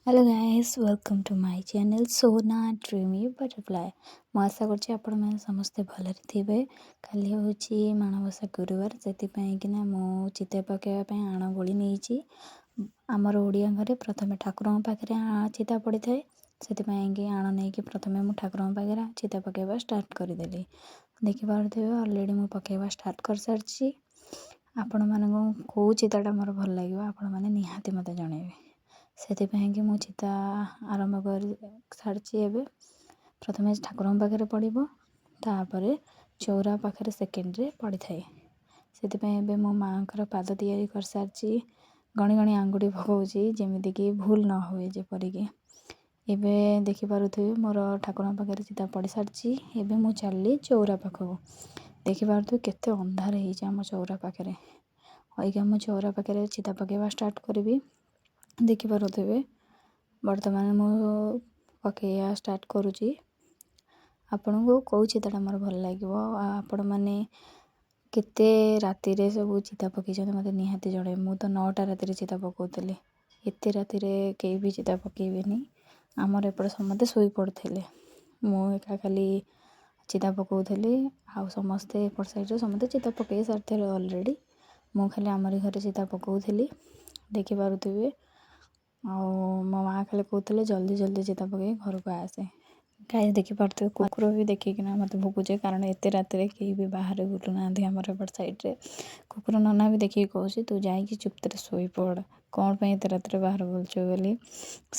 Hello guys welcome to my channel Sona dreamy butterfly. ମୁଁ ଆଶା କରୁଛି ଆପଣମାନେ ସମସ୍ତେ ଭଲରେ ଥିବେ। କାଲି ହେଉଛି ମାଣବସା ଗୁରୁବାର, ସେଥିପାଇଁକିନା ମୁଁ ଚିତା ପକାଇବା ପାଇଁ ଆଣ ଗୋଳି ନେଇଛି। ଆମର ଓଡ଼ିଆ ଘରେ ପ୍ରଥମେ ଠାକୁରଙ୍କ ପାଖରେ ଚିତା ପଡ଼ିଥାଏ, ସେଥିପାଇଁକି ଆଣ ନେଇକି ପ୍ରଥମେ ମୁଁ ଠାକୁରଙ୍କ ପାଖରେ ଚିତା ପକାଇବା ଷ୍ଟାର୍ଟ କରିଦେଲି। ଦେଖିପାରୁଥିବେ ଅଲରେଡ଼ି ମୁଁ ପକାଇବା ଷ୍ଟାର୍ଟ କରିସାରିଛି। ଆପଣମାନଙ୍କୁ କେଉଁ ଚିତାଟା ମୋର ଭଲ ଲାଗିବ ଆପଣମାନେ ନିହାତି ମୋତେ ଜଣାଇବେ। ସେଥିପାଇଁକି ମୁଁ ଚିତା ଆରମ୍ଭ କରି ସାରିଛି। ଏବେ ପ୍ରଥମେ ଠାକୁରଙ୍କ ପାଖରେ ପଡ଼ିବ, ତାପରେ ଚଉରା ପାଖରେ ସେକେଣ୍ଡରେ ପଡ଼ିଥାଏ। ସେଥିପାଇଁ ଏବେ ମୋ ମାଆଙ୍କର ପାଦ ତିଆରି କରିସାରିଛି। ଗଣି ଗଣି ଆଙ୍ଗୁଠି ପକାଉଛି ଯେମିତିକି ଭୁଲ ନ ହୁଏ ଯେପରିକି। ଏବେ ଦେଖିପାରୁଥିବେ ମୋର ଠାକୁରଙ୍କ ପାଖରେ ଚିତା ପଡ଼ିସାରିଛି। ଏବେ ମୁଁ ଚାଲିଲି ଚଉରା ପାଖକୁ। ଦେଖିପାରୁଥିବେ କେତେ ଅନ୍ଧାର ହେଇଛି ଆମ ଚଉରା ପାଖରେ। ଅଇକା ମୁଁ ଚଉରା ପାଖରେ ଚିତା ପକାଇବା ଷ୍ଟାର୍ଟ କରିବି। ଦେଖିପାରୁଥିବେ ବର୍ତ୍ତମାନ ମୁଁ ପକାଇବା ଷ୍ଟାର୍ଟ କରୁଛି। ଆପଣଙ୍କୁ କେଉଁ ଚିତାଟା ମୋର ଭଲ ଲାଗିବ, ଆଉ ଆପଣମାନେ କେତେ ରାତିରେ ସବୁ ଚିତା ପକାଇଛନ୍ତି ମୋତେ ନିହାତି ଜଣାଇବେ। ମୁଁ ତ 9ଟା ରାତିରେ ଚିତା ପକାଉଥିଲି। ଏତେ ରାତିରେ କେହି ବି ଚିତା ପକାଇବେନି। ଆମର ଏପଟେ ସମସ୍ତେ ଶୋଇପଡ଼ିଥିଲେ, ମୁଁ ଏକା ଖାଲି ଚିତା ପକାଉଥିଲି। ଆଉ ସମସ୍ତେ ଏପଟ ସାଇଡ଼୍ରେ ସମସ୍ତେ ଚିତା ପକାଇ ସାରିଥିଲେ ଅଲରେଡ଼ି। ମୁଁ ଖାଲି ଆମରି ଘରେ ଚିତା ପକାଉଥିଲି। ଦେଖିପାରୁଥିବେ ଆଉ ମୋ ମାଆ ଖାଲି କହୁଥିଲେ ଜଲ୍ଦି ଜଲ୍ଦି ଚିତା ପକାଇ ଘରକୁ ଆସେ। ଗାଈ ଦେଖିପାରୁଥିବେ କୁକୁର ବି ଦେଖିକିନା ମୋତେ ଭୁକୁଛେ, କାରଣ ଏତେ ରାତିରେ କେହି ବି ବାହାରେ ବୁଲୁନାହାନ୍ତି ଆମର ଏପଟ ସାଇଡ଼୍ରେ। କୁକୁର ନନା ବି ଦେଖିକି କହୁଛି ତୁ ଯାଇକି ଚୁପ୍ତରେ ଶୋଇପଡ଼, କ'ଣ ପାଇଁ ଏତେ ରାତିରେ ବାହାରେ ବୁଲୁଛୁ ବୋଲି।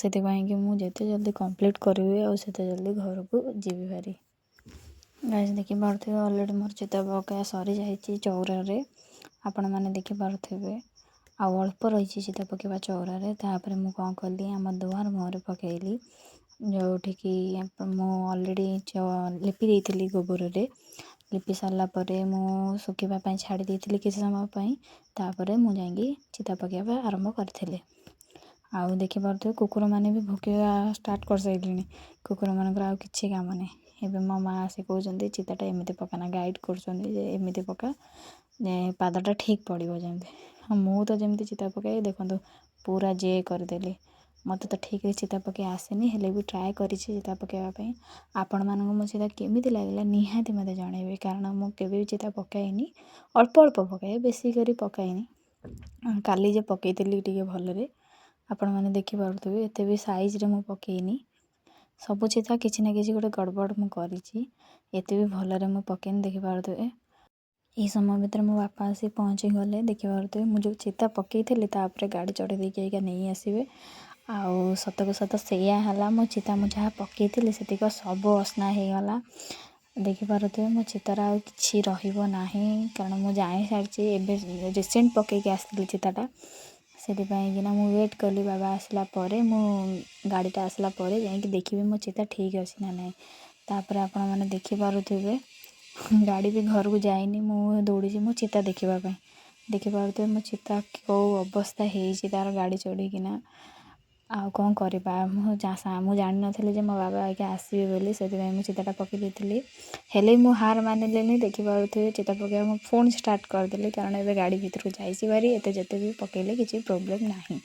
ସେଥିପାଇଁକି ମୁଁ ଯେତେ ଜଲ୍ଦି କମ୍ପ୍ଲିଟ୍ କରିବି ଆଉ ସେତେ ଜଲ୍ଦି ଘରକୁ ଯିବି ଭାରି। ଗାଈ ଦେଖିପାରୁଥିବେ ଅଲରେଡ଼ି ମୋର ଚିତା ପକାଇବା ସରିଯାଇଛି ଚଉରାରେ। ଆପଣମାନେ ଦେଖିପାରୁଥିବେ ଆଉ ଅଳ୍ପ ରହିଛି ଚିତା ପକାଇବା ଚଉରାରେ। ତାପରେ ମୁଁ କ'ଣ କଲି, ଆମ ଦୁଆର ମୁହଁରେ ପକାଇଲି, ଯେଉଁଠିକି ମୁଁ ଅଲରେଡ଼ି ଲିପି ଦେଇଥିଲି ଗୋବରରେ। ଲିପି ସାରିଲା ପରେ ମୁଁ ଶୁଖିବା ପାଇଁ ଛାଡ଼ି ଦେଇଥିଲି କିଛି ସମୟ ପାଇଁ। ତାପରେ ମୁଁ ଯାଇକି ଚିତା ପକାଇବା ଆରମ୍ଭ କରିଥିଲି। ଆଉ ଦେଖିପାରୁଥିବେ କୁକୁରମାନେ ବି ଭୁକିବା ଷ୍ଟାର୍ଟ କରିସାରିଲେଣି। କୁକୁରମାନଙ୍କର ଆଉ କିଛି କାମ ନାହିଁ। ଏବେ ମୋ ମାଆ ଆସି କହୁଛନ୍ତି ଚିତାଟା ଏମିତି ପକାନା, ଗାଇଡ଼ କରୁଛନ୍ତି ଯେ ଏମିତି ପକା ଯେ ପାଦଟା ଠିକ୍ ପଡ଼ିବ ଯେମିତି। ମୁଁ ତ ଯେମିତି ଚିତା ପକାଏ ଦେଖନ୍ତୁ ପୁରା କରିଦେଲି। ମୋତେ ତ ଠିକ୍ରେ ଚିତା ପକାଇ ଆସେନି, ହେଲେ ବି ଟ୍ରାଏ କରିଛି ଚିତା ପକାଇବା ପାଇଁ। ଆପଣମାନଙ୍କୁ ମୋ ଚିତା କେମିତି ଲାଗିଲା ନିହାତି ମୋତେ ଜଣାଇବେ, କାରଣ ମୁଁ କେବେ ବି ଚିତା ପକାଇନି। ଅଳ୍ପ ଅଳ୍ପ ପକାଏ, ବେଶୀ କରି ପକାଇନି। କାଲି ଯେ ପକାଇଥିଲି ଟିକେ ଭଲରେ, ଆପଣମାନେ ଦେଖିପାରୁଥିବେ। ଏତେ ବି ସାଇଜ୍ରେ ମୁଁ ପକାଇନି। ସବୁ ଚିତା କିଛି ନା କିଛି ଗୋଟେ ଗଡ଼ବଡ଼ ମୁଁ କରିଛି, ଏତେ ବି ଭଲରେ ମୁଁ ପକାଇନି। ଦେଖିପାରୁଥିବେ ଏହି ସମୟ ଭିତରେ ମୋ ବାପା ଆସି ପହଞ୍ଚିଗଲେ। ଦେଖିପାରୁଥିବେ ମୁଁ ଯେଉଁ ଚିତା ପକାଇଥିଲି ତାପରେ ଗାଡ଼ି ଚଢ଼େଇ ଦେଇକି ଏଇକା ନେଇ ଆସିବେ। ଆଉ ସତକୁ ସତ ସେଇଆ ହେଲା, ମୋ ଚିତା ମୁଁ ଯାହା ପକାଇଥିଲି ସେତିକ ସବୁ ଅସନା ହେଇଗଲା। ଦେଖିପାରୁଥିବେ ମୋ ଚିତାର ଆଉ କିଛି ରହିବ ନାହିଁ, କାରଣ ମୁଁ ଜାଣିସାରିଛି। ଏବେ ରିସେଣ୍ଟ ପକାଇକି ଆସିଥିଲି ଚିତାଟା, ସେଥିପାଇଁକିନା ମୁଁ ୱେଟ୍ କଲି ବାବା ଆସିଲା ପରେ, ମୁଁ ଗାଡ଼ିଟା ଆସିଲା ପରେ ଯାଇକି ଦେଖିବି ମୋ ଚିତା ଠିକ୍ ଅଛି ନା ନାହିଁ। ତାପରେ ଆପଣମାନେ ଦେଖିପାରୁଥିବେ ଗାଡ଼ି ବି ଘରକୁ ଯାଇନି, ମୁଁ ଦୌଡ଼ିଛି ମୋ ଚିତା ଦେଖିବା ପାଇଁ। ଦେଖିପାରୁଥିବେ ମୋ ଚିତା କେଉଁ ଅବସ୍ଥା ହେଇଛି ତା'ର ଗାଡ଼ି ଚଢ଼ିକିନା। ଆଉ କ'ଣ କରିବା, ମୁଁ ଜାଣିନଥିଲି ଯେ ମୋ ବାବା ଆଜ୍ଞା ଆସିବେ ବୋଲି, ସେଥିପାଇଁ ମୁଁ ଚିତାଟା ପକାଇ ଦେଇଥିଲି। ହେଲେ ମୁଁ ହାର ମାନିଲିନି। ଦେଖିପାରୁଥିବେ ଚିତା ପକାଇବା ମୁଁ ପୁଣି ଷ୍ଟାର୍ଟ କରିଦେଲି, କାରଣ ଏବେ ଗାଡ଼ି ଭିତରକୁ ଯାଇଛି ଭାରି। ଯେତେ ବି ପକାଇଲେ କିଛି ପ୍ରୋବ୍ଲେମ୍ ନାହିଁ।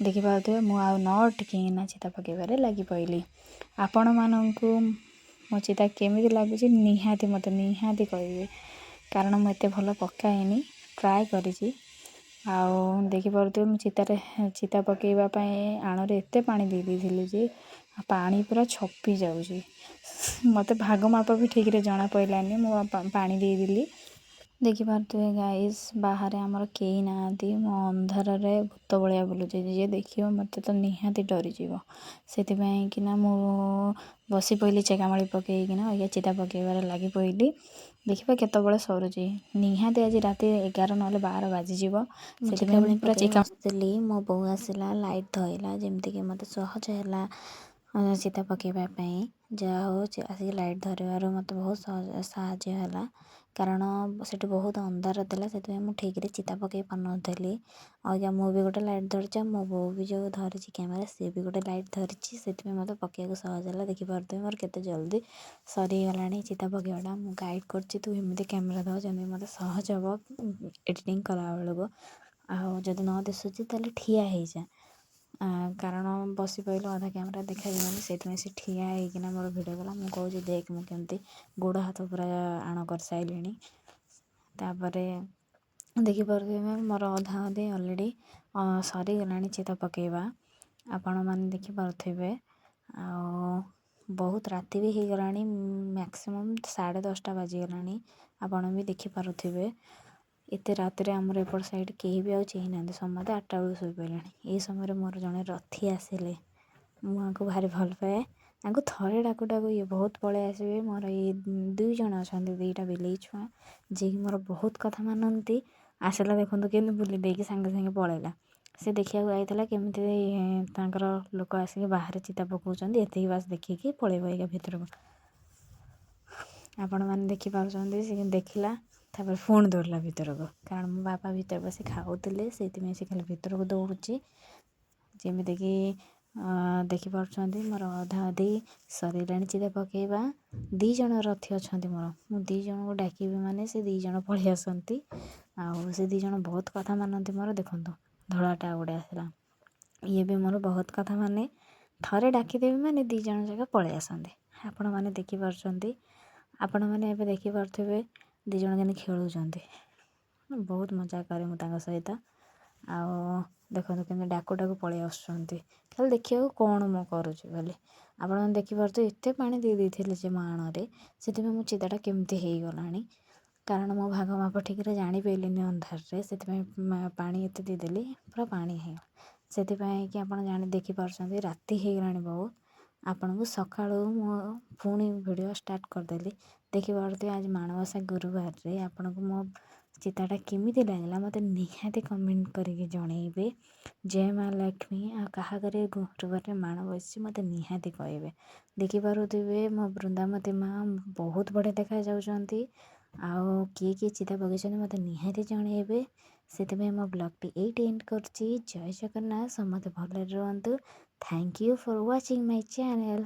ଦେଖିପାରୁଥିବେ ମୁଁ ଆଉ ନ ଅଟକିନା ଚିତା ପକାଇବାରେ ଲାଗି ପଡ଼ିଲି। ଆପଣମାନଙ୍କୁ ମୋ ଚିତା କେମିତି ଲାଗୁଛି ମୋତେ ନିହାତି କହିବେ, କାରଣ ମୁଁ ଏତେ ଭଲ ପକାଏନି, ଟ୍ରାଏ କରିଛି। ଆଉ ଦେଖିପାରୁଥିବେ ମୁଁ ଚିତା ପକାଇବା ପାଇଁ ଆଣରେ ଏତେ ପାଣି ଦେଇ ଦେଇଥିଲି ଯେ ପାଣି ପୁରା ଛପି ଯାଉଛି। ମୋତେ ଭାଗ ମାପ ବି ଠିକ୍ରେ ଜଣା ପଡ଼ିଲାନି, ମୁଁ ପାଣି ଦେଇଦେଲି। ଦେଖିପାରୁଥିବେ ଗାଇସ୍ ବାହାରେ ଆମର କେହି ନାହାନ୍ତି। ମୁଁ ଅନ୍ଧାରରେ ଭୂତ ଭଳିଆ ବୁଲୁଛି, ଯିଏ ଦେଖିବ ମୋତେ ତ ନିହାତି ଡରିଯିବ। ସେଥିପାଇଁକିନା ମୁଁ ବସି ପଡ଼ିଲି ଚେକାମଳି ପକାଇକିନା ଚିତା ପକାଇବାରେ ଲାଗି ପଡ଼ିଲି। ଦେଖିବା କେତେବେଳେ ସରୁଛି। ନିହାତି ଆଜି ରାତି 11 ନହେଲେ 12 ବାଜିଯିବ। ସେଥିପାଇଁ ମୁଁ ପୁରା ବସିଥିଲି। ମୋ ବୋଉ ଆସିଲା, ଲାଇଟ୍ ଧଇଲା, ଯେମିତିକି ମୋତେ ସହଜ ହେଲା ଚିତା ପକାଇବା ପାଇଁ। ଯାହା ହଉ ଆସିକି ଲାଇଟ୍ ଧରିବାରୁ ମୋତେ ବହୁତ ସାହାଯ୍ୟ ହେଲା, କାରଣ ସେଠି ବହୁତ ଅନ୍ଧାର ଥିଲା। ସେଥିପାଇଁ ମୁଁ ଠିକ୍ରେ ଚିତା ପକାଇ ପାରୁନଥିଲି। ଆଉ ମୁଁ ବି ଗୋଟେ ଲାଇଟ୍ ଧରିଛି, ମୋ ବୋଉ ବି ଯେଉଁ ଧରିଛି କ୍ୟାମେରା ସିଏ ବି ଗୋଟେ ଲାଇଟ୍ ଧରିଛି। ସେଥିପାଇଁ ମୋତେ ପକାଇବାକୁ ସହଜ ହେଲା। ଦେଖିପାରୁଥିବେ ମୋର କେତେ ଜଲ୍ଦି ସରିଗଲାଣି ଚିତା ପକାଇବାଟା। ମୁଁ ଗାଇଡ଼ କରୁଛି ତୁ ଏମିତି କ୍ୟାମେରା ଧର ଯେମିତି ମୋତେ ସହଜ ହେବ ଏଡ଼ିଟିଂ କଲାବେଳକୁ। ଆଉ ଯଦି ନ ଦିଶୁଛି ତାହେଲେ ଠିଆ ହେଇଯା। କାରଣ ବସି ପଡ଼ିଲେ ଅଧା କ୍ୟାମେରା ଦେଖାଯିବନି, ସେଇଥିପାଇଁ ସେ ଠିଆ ହେଇକିନା ମୋର ଭିଡ଼ିଓ କଲା। ମୁଁ କହୁଛି ଦେଖ ମୁଁ କେମିତି ଗୋଡ଼ ହାତ ପୁରା ଆଣ କରିସାରିଲିଣି। ତାପରେ ଦେଖିପାରୁଥିବେ ମୋର ଅଧା ଅଧି ଅଲରେଡ଼ି ସରିଗଲାଣି ଚିତା ପକାଇବା, ଆପଣମାନେ ଦେଖିପାରୁଥିବେ। ଆଉ ବହୁତ ରାତି ବି ହେଇଗଲାଣି, ମ୍ୟାକ୍ସିମମ୍ 10:30 ବାଜିଗଲାଣି, ଆପଣ ବି ଦେଖିପାରୁଥିବେ। ଏତେ ରାତିରେ ଆମର ଏପଟ ସାଇଡ଼୍ କେହି ବି ଆଉ ଚେଇଁନାହାନ୍ତି, ସମସ୍ତେ 8ଟା ବେଳକୁ ଶୋଇପଡ଼ିଲେଣି। ଏହି ସମୟରେ ମୋର ଜଣେ ରଥୀ ଆସିଲେ, ମୁଁ ଆଙ୍କୁ ଭାରି ଭଲ ପାଏ। ତାଙ୍କୁ ଥରେ ଡାକୁ ଡାକୁ ଇଏ ବହୁତ ପଳେଇ ଆସିବେ। ମୋର ଏଇ 2 ଜଣ ଅଛନ୍ତି, 2ଟା ବିଲେଇ ଛୁଆ, ଯିଏକି ମୋର ବହୁତ କଥା ମାନନ୍ତି। ଆସିଲା ଦେଖନ୍ତୁ କେମିତି ବୁଲି ଦେଇକି ସାଙ୍ଗେ ସାଙ୍ଗେ ପଳେଇଲା। ସେ ଦେଖିବାକୁ ଯାଇଥିଲା କେମିତି ତାଙ୍କର ଲୋକ ଆସିକି ବାହାରେ ଚିତା ପକାଉଛନ୍ତି, ଏତିକି ବାସ୍ ଦେଖିକି ପଳେଇବ ଏଇକା ଭିତରକୁ। ଆପଣମାନେ ଦେଖିପାରୁଛନ୍ତି ସେ ଦେଖିଲା, ତାପରେ ପୁଣି ଦୌଡ଼ିଲା ଭିତରକୁ, କାରଣ ମୋ ବାପା ଭିତରେ ବସି ଖାଉଥିଲେ, ସେଇଥିପାଇଁ ସେ ଖାଲି ଭିତରକୁ ଦୌଡ଼ୁଛି। ଯେମିତିକି ଦେଖିପାରୁଛନ୍ତି ମୋର ଅଧା ଅଧି ସରିଲାଣି ଚିତା ପକାଇବା। 2 ଜଣ ରଥୀ ଅଛନ୍ତି ମୋର, ମୁଁ 2 ଜଣଙ୍କୁ ଡାକିବି ମାନେ ସେ 2 ଜଣ ପଳେଇ ଆସନ୍ତି। ଆଉ ସେ 2 ଜଣ ବହୁତ କଥା ମାନନ୍ତି ମୋର। ଦେଖନ୍ତୁ ଧଳାଟା ଗୋଟେ ଆସିଲା, ଇଏ ବି ମୋର ବହୁତ କଥା ମାନେ, ଥରେ ଡାକିଦେବି ମାନେ 2 ଜଣ ଯାକ ପଳେଇ ଆସନ୍ତି। ଆପଣମାନେ ଦେଖିପାରୁଛନ୍ତି, ଆପଣମାନେ ଏବେ ଦେଖିପାରୁଥିବେ 2 ଜଣ କେମିତି ଖେଳୁଛନ୍ତି। ବହୁତ ମଜା କରେ ମୁଁ ତାଙ୍କ ସହିତ। ଆଉ ଦେଖନ୍ତୁ କେମିତି ଡାକୁ ଡାକୁ ପଳେଇ ଆସୁଛନ୍ତି, ଖାଲି ଦେଖିବାକୁ କ'ଣ ମୁଁ କରୁଛି ବୋଲି। ଆପଣମାନେ ଦେଖିପାରୁଥିବେ ଏତେ ପାଣି ଦେଇ ଦେଇଥିଲି ଯେ ମୋ ଆଣରେ, ସେଥିପାଇଁ ମୋ ଚିତାଟା କେମିତି ହେଇଗଲାଣି। କାରଣ ମୋ ଭାଗ ମାପ ଠିକରେ ଜାଣିପାରିଲିନି ଅନ୍ଧାରରେ, ସେଥିପାଇଁ ପାଣି ଏତେ ଦେଇଦେଲି, ପୁରା ପାଣି ହେଇଗଲା। ସେଥିପାଇଁ କି ଆପଣ ଦେଖିପାରୁଛନ୍ତି ରାତି ହେଇଗଲାଣି ବହୁତ। ଆପଣଙ୍କୁ ସକାଳୁ ମୁଁ ପୁଣି ଭିଡ଼ିଓ ଷ୍ଟାର୍ଟ କରିଦେଲି। ଦେଖିପାରୁଥିବେ ଆଜି ମାଣବସା ଗୁରୁବାରରେ ଆପଣଙ୍କୁ ମୋ ଚିତାଟା କେମିତି ଲାଗିଲା ମୋତେ ନିହାତି କମେଣ୍ଟ କରିକି ଜଣେଇବେ। ଜୟ ମା ଲକ୍ଷ୍ମୀ। ଆଉ କାହା ଘରେ ଗୁରୁବାରରେ ମାଣ ବସିଛି ମୋତେ ନିହାତି କହିବେ। ଦେଖିପାରୁଥିବେ ମୋ ବୃନ୍ଦାବତୀ ମା ବହୁତ ବଢ଼ିଆ ଦେଖାଯାଉଛନ୍ତି। ଆଉ କିଏ କିଏ ଚିତା ପକାଇଛନ୍ତି ମୋତେ ନିହାତି ଜଣେଇବେ। ସେଥିପାଇଁ ମୋ ବ୍ଲଗ୍ଟି ଏଇଠି ଏଣ୍ଡ କରୁଛି। ଜୟ ଜଗନ୍ନାଥ, ସମସ୍ତେ ଭଲରେ ରୁହନ୍ତୁ। Thank you for watching my channel.